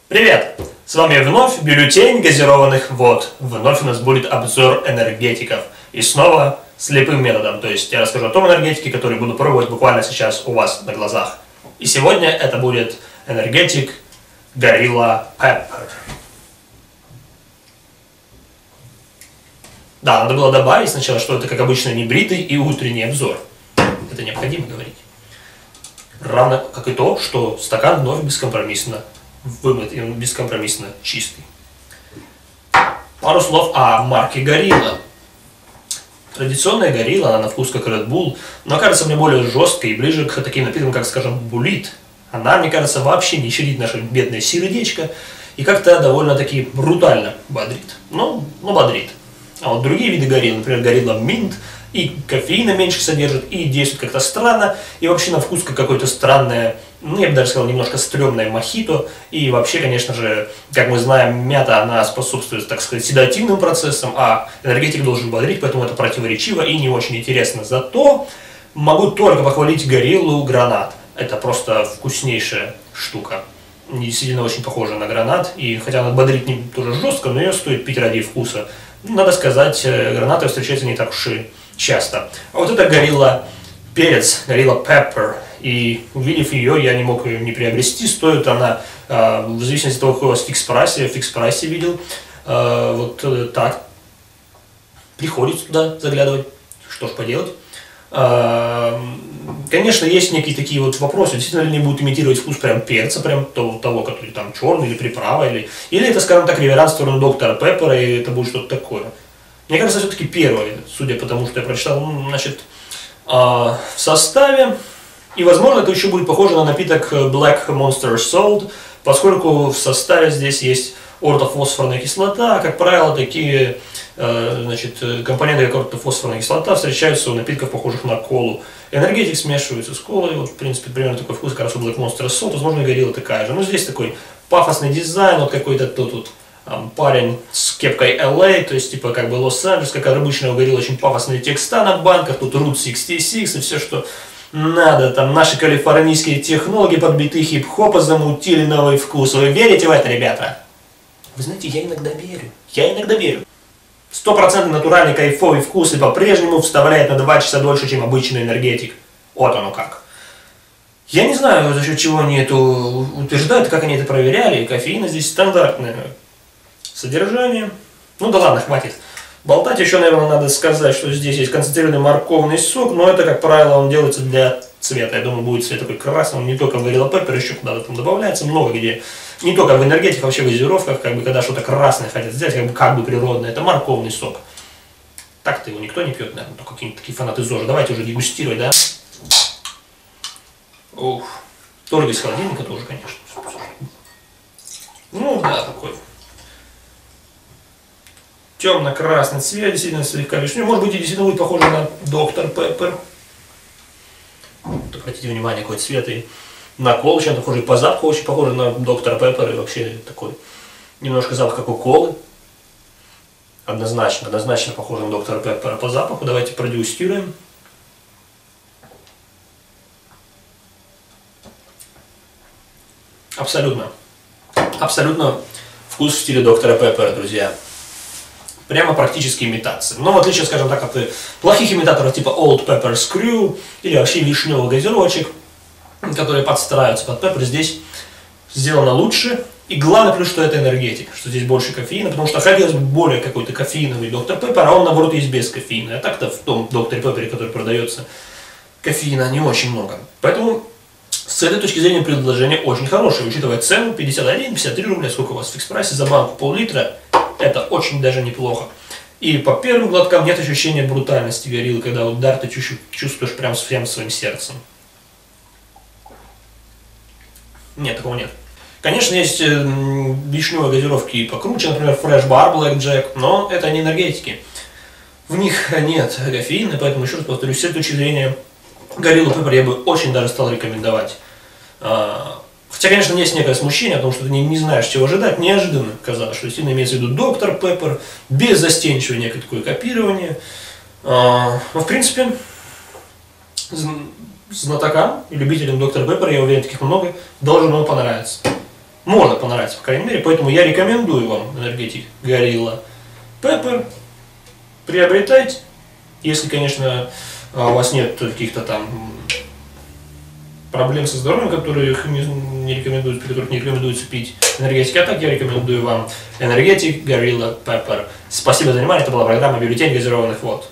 Привет! С вами вновь бюллетень газированных вод. Вновь у нас будет обзор энергетиков. И снова слепым методом. То есть я расскажу о том энергетике, который буду пробовать буквально сейчас у вас на глазах. И сегодня это будет энергетик Gorilla Pepper. Да, надо было добавить сначала, что это, как обычно, небритый и утренний обзор. Это необходимо говорить. Равно как и то, что стакан вновь бескомпромиссно вымыт и бескомпромиссно чистый. Пару слов о марке Gorilla. Традиционная Gorilla, она на вкус как Red Bull, но кажется мне более жесткой и ближе к таким напиткам, как, скажем, Булит. Она, мне кажется, вообще не щадит наше бедное сердечко и как-то довольно-таки брутально бодрит. Ну, бодрит. А вот другие виды Gorilla, например, Gorilla Mint, и кофеина меньше содержит, и действует как-то странно, и вообще на вкус как какое-то странное, ну я бы даже сказал, немножко стрёмное мохито, и вообще, конечно же, как мы знаем, мята, она способствует, так сказать, седативным процессам, а энергетик должен бодрить, поэтому это противоречиво и не очень интересно. Зато могу только похвалить Гориллу Гранат. Это просто вкуснейшая штука. Действительно очень похожа на гранат, и хотя она бодрит не тоже жестко, но ее стоит пить ради вкуса. Надо сказать, гранаты встречаются не так уж и часто. А вот это Gorilla перец, Gorilla Pepper, и увидев ее, я не мог ее не приобрести. Стоит она, в зависимости от того, какой у вас в фикс-прайсе видел, вот так. Приходится туда заглядывать, что ж поделать. Конечно, есть некие такие вот вопросы, действительно ли они будут имитировать вкус прям перца, прям того, который там черный или приправа, или это, скажем так, реверанс в сторону доктора Пеппера, и это будет что-то такое. Мне кажется, все-таки первое, судя по тому, что я прочитал, значит, в составе, и, возможно, это еще будет похоже на напиток Black Monster Salt, поскольку в составе здесь есть ортофосфорная кислота, а, как правило, такие компоненты, как ортофосфорная кислота, встречаются у напитков, похожих на колу. Энергетик смешивается с колой, вот, в принципе, примерно такой вкус, как раз у Black Monster Salt, возможно, Gorilla такая же. Но здесь такой пафосный дизайн, вот какой-то тут парень с кепкой LA, то есть, типа, как бы Лос-Анджелес, как обычно, у Gorilla очень пафосные текста на банках, тут Route 66 и все, что надо, там наши калифорнийские технологии подбиты хип-хопа замутили новый вкус. Вы верите в это, ребята? Вы знаете, я иногда верю. 100% натуральный кайфовый вкус и по-прежнему вставляет на 2 часа дольше, чем обычный энергетик. Вот оно как. Я не знаю, за счет чего они это утверждают, как они это проверяли. Кофеина здесь стандартное содержание. Ну да ладно, хватит болтать. Еще, наверное, надо сказать, что здесь есть концентрированный морковный сок, но это, как правило, он делается для цвета. Я думаю, будет цвет такой красный, он не только в Gorilla Pepper, еще куда-то там добавляется, много где. Не только в энергетиках, вообще в газировках, как бы, когда что-то красное хотят сделать, как бы природное, это морковный сок. Так-то его никто не пьет, наверное, только какие-то такие фанаты ЗОЖа. Давайте уже дегустировать, да? Ух, только из холодильника тоже, конечно. Ну да, такой темно-красный цвет, действительно слегка вишневый. Может быть, и действительно будет похоже на доктор Пеппер. Обратите внимание, какой цвет и на колу, чем похоже, и по запаху очень похоже на доктор Пеппер, и вообще такой немножко запах кока-колы. Однозначно похоже на доктора Пеппера по запаху. Давайте продегустируем. Абсолютно вкус в стиле доктора Пеппера, друзья. Прямо практически имитация. Но в отличие, скажем так, от плохих имитаторов типа Old Pepper Screw или вообще вишневых газировочек, которые подстраиваются под Pepper, здесь сделано лучше. И главное плюс, что это энергетик, что здесь больше кофеина, потому что хотелось бы более какой-то кофеиновый доктор Пеппер, а он наоборот есть без кофеина. А так-то в том докторе Пеппере, который продается, кофеина не очень много. Поэтому с этой точки зрения предложение очень хорошее, учитывая цену 51-53 рубля, сколько у вас в фикс-прайсе за банку пол-литра, это очень даже неплохо. И по первым глоткам нет ощущения брутальности Gorilla, когда удар ты чувствуешь прям всем своим сердцем. Нет, такого нет. Конечно, есть вишневые газировки и покруче, например, Fresh Bar Black Jack, но это не энергетики. В них нет кофеина, поэтому, еще раз повторюсь, с этой точки зрения Gorilla Pepper я бы очень даже стал рекомендовать. Хотя, конечно, есть некое смущение, потому что ты не знаешь, чего ожидать. Неожиданно казалось, что действительно имеется в виду доктор Пеппер, беззастенчивое некое такое копирование. Но, в принципе, знатокам и любителям доктора Пеппера, я уверен, таких много, должен он понравиться. Можно понравиться, по крайней мере, поэтому я рекомендую вам энергетик Gorilla Pepper. Приобретайте, если, конечно, у вас нет каких-то там проблем со здоровьем, которых не рекомендуется, при которых не рекомендуется пить энергетики. А так я рекомендую вам энергетик Gorilla Pepper. Спасибо за внимание, это была программа «Бюллетень газированных вод».